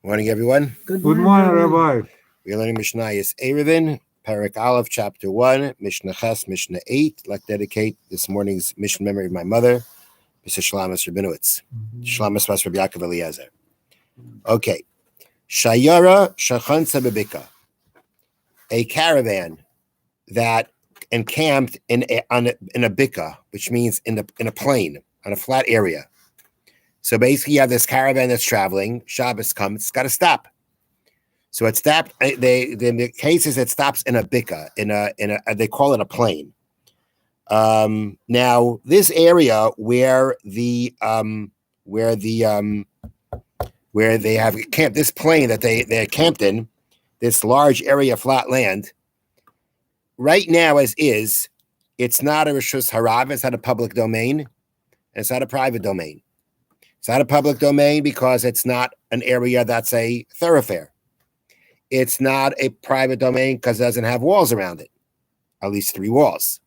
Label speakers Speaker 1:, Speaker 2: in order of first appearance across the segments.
Speaker 1: Morning, everyone.
Speaker 2: Good
Speaker 3: Good
Speaker 2: morning,
Speaker 3: morning,
Speaker 2: Rabbi.
Speaker 3: Rabbi.
Speaker 1: We're learning Mishnah Eruvin, Parak Aleph, Chapter 1, Mishnah Ches, Mishnah 8. I'd like to dedicate this morning's Mishnah memory of my mother, Mrs. Shalamas Rabinowitz. Shalamas Vas Rabbi Yaakov Eliezer. Okay. Shayara Shachansa Bebika. A caravan that encamped in a bika, which means in a plain, on a flat area. So basically, you have this caravan that's traveling. Shabbos comes, it's got to stop. So it stopped. The cases it stops in a bika, they call it a plain. Now this area where they have camped, this plain that they're camped in, this large area of flat land. Right now, as is, it's not a reshus harav. It's not a public domain. And it's not a private domain. It's not a public domain because it's not an area that's a thoroughfare. It's not a private domain because it doesn't have walls around it, at least 3 walls.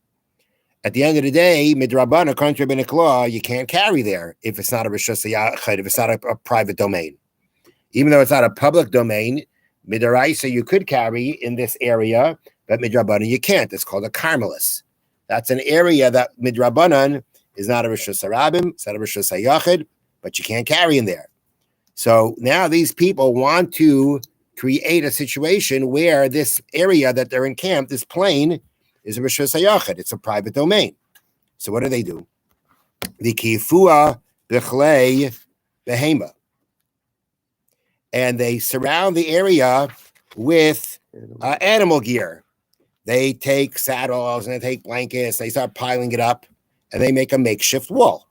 Speaker 1: At the end of the day, midrabban, according to rabbinic law, you can't carry there if it's not a reshus yachid, if it's not a private domain. Even though it's not a public domain, midaraisa you could carry in this area, but midrabbanan you can't. It's called a carmelis. That's an area that midrabbanan is not a reshus harabim, it's not a reshus yachid, but you can't carry in there. So now these people want to create a situation where this area that they're encamped, this plain, is a reshus hayachid. It's a private domain. So what do? The kifua b'chlei behema, and they surround the area with animal gear. They take saddles and they take blankets. They start piling it up, and they make a makeshift wall.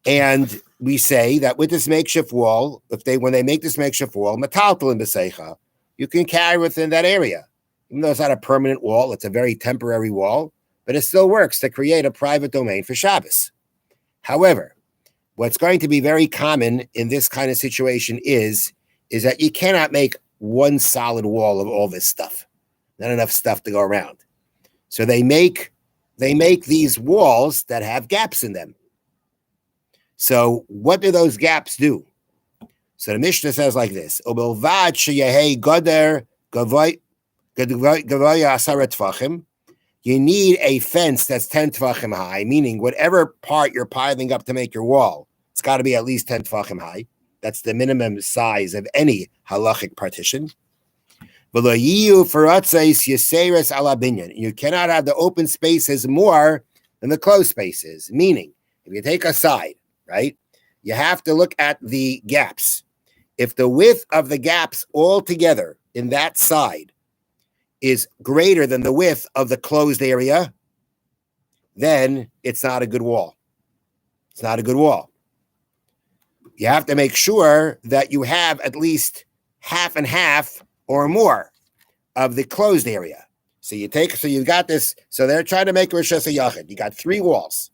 Speaker 1: And we say that with this makeshift wall, when they make this makeshift wall, metaltal in b'seicha, you can carry within that area. Even though it's not a permanent wall, it's a very temporary wall, but it still works to create a private domain for Shabbos. However, what's going to be very common in this kind of situation is that you cannot make one solid wall of all this stuff. Not enough stuff to go around. So they make these walls that have gaps in them. So what do those gaps do? So the Mishnah says like this: you need a fence that's 10 tvachim high, meaning whatever part you're piling up to make your wall, it's got to be at least 10 tvachim high. That's the minimum size of any halachic partition. You cannot have the open spaces more than the closed spaces, meaning if you take a side, right, you have to look at the gaps. If the width of the gaps altogether in that side is greater than the width of the closed area, then it's not a good wall. It's not a good wall. You have to make sure that you have at least half and half or more of the closed area. So you got this. So they're trying to make a reshus hayachid. You got 3 walls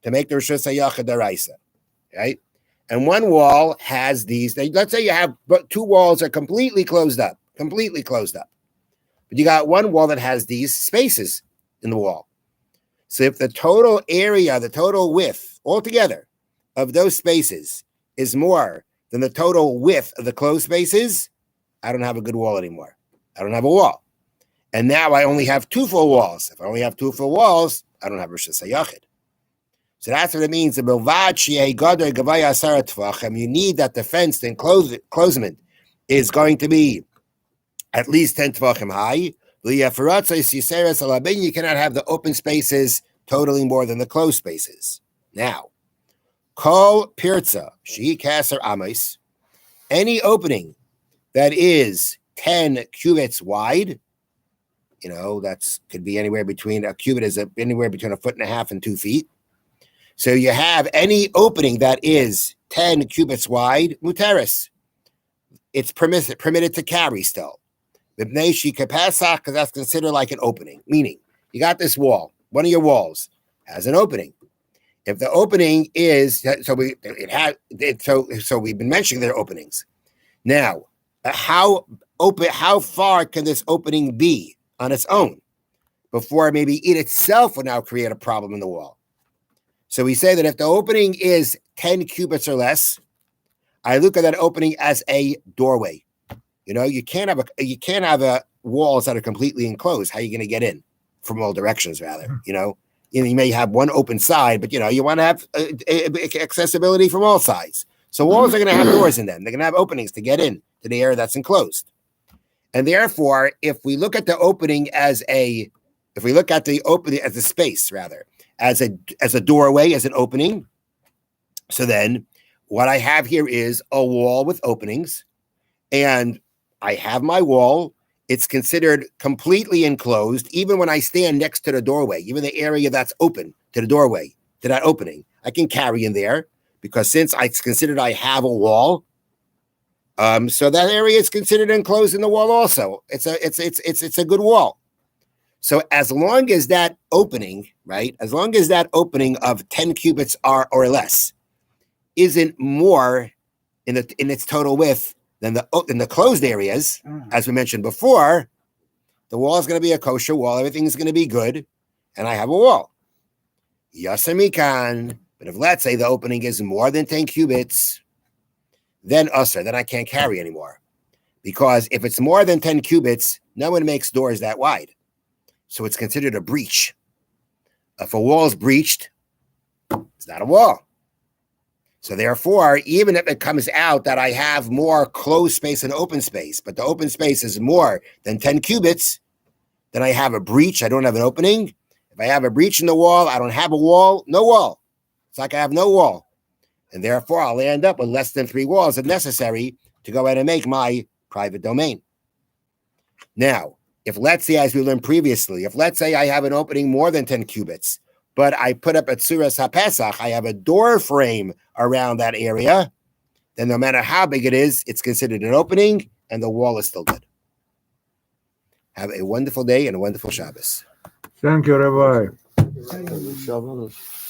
Speaker 1: to make the reshus hayachid daraisa, right? And one wall has these. Let's say you have 2 walls are completely closed up. But you got one wall that has these spaces in the wall. So if the total area, the total width altogether of those spaces is more than the total width of the closed spaces, I don't have a good wall anymore. I don't have a wall. And now I only have 2 full walls. If I only have 2 full walls, I don't have reshus hayachid. So that's what it means. You need that the fence enclosement is going to be at least 10 tvachim high. You cannot have the open spaces totaling more than the closed spaces. Now, kol pirza she kaser amos, any opening that is 10 cubits wide, that's could be anywhere between anywhere between 1.5 feet and 2 feet. So you have any opening that is 10 cubits wide, muteris. It's permitted to carry still. Because that's considered like an opening. Meaning, you got this wall. One of your walls has an opening. If the opening is so we've been mentioning their openings. Now, how far can this opening be on its own before maybe it itself will now create a problem in the wall? So we say that if the opening is 10 cubits or less, I look at that opening as a doorway. You can't have a walls that are completely enclosed. How are you going to get in from all directions? Rather, you may have one open side, but you want to have accessibility from all sides. So walls are going to have doors in them. They're going to have openings to get in to the area that's enclosed. And therefore, if we look at the opening as a space, rather, as a doorway, as an opening, so then what I have here is a wall with openings, and I have my wall. It's considered completely enclosed, even when I stand next to the doorway, even the area that's open to the doorway, to that opening, I can carry in there, because since it's considered I have a wall, so that area is considered enclosed in the wall also. It's a good wall. So as long as that opening, right, as long as that opening of 10 cubits or less isn't more in its total width than the closed areas, as we mentioned before, the wall is going to be a kosher wall. Everything is going to be good, and I have a wall. Yasamikan. But if, let's say, the opening is more than 10 cubits, then usher, then I can't carry anymore. Because if it's more than 10 cubits, no one makes doors that wide. So it's considered a breach. If a wall is breached, it's not a wall. So therefore, even if it comes out that I have more closed space and open space, but the open space is more than 10 cubits, then I have a breach. I don't have an opening. If I have a breach in the wall, I don't have a wall, no wall. It's like I have no wall. And therefore, I'll end up with less than 3 walls if necessary to go ahead and make my private domain. Now, if let's say, as we learned previously, if let's say I have an opening more than 10 cubits, but I put up a tzuras haPesach, I have a door frame around that area, then no matter how big it is, it's considered an opening, and the wall is still good. Have a wonderful day and a wonderful Shabbos.
Speaker 2: Thank you, Rabbi.
Speaker 3: Shabbos.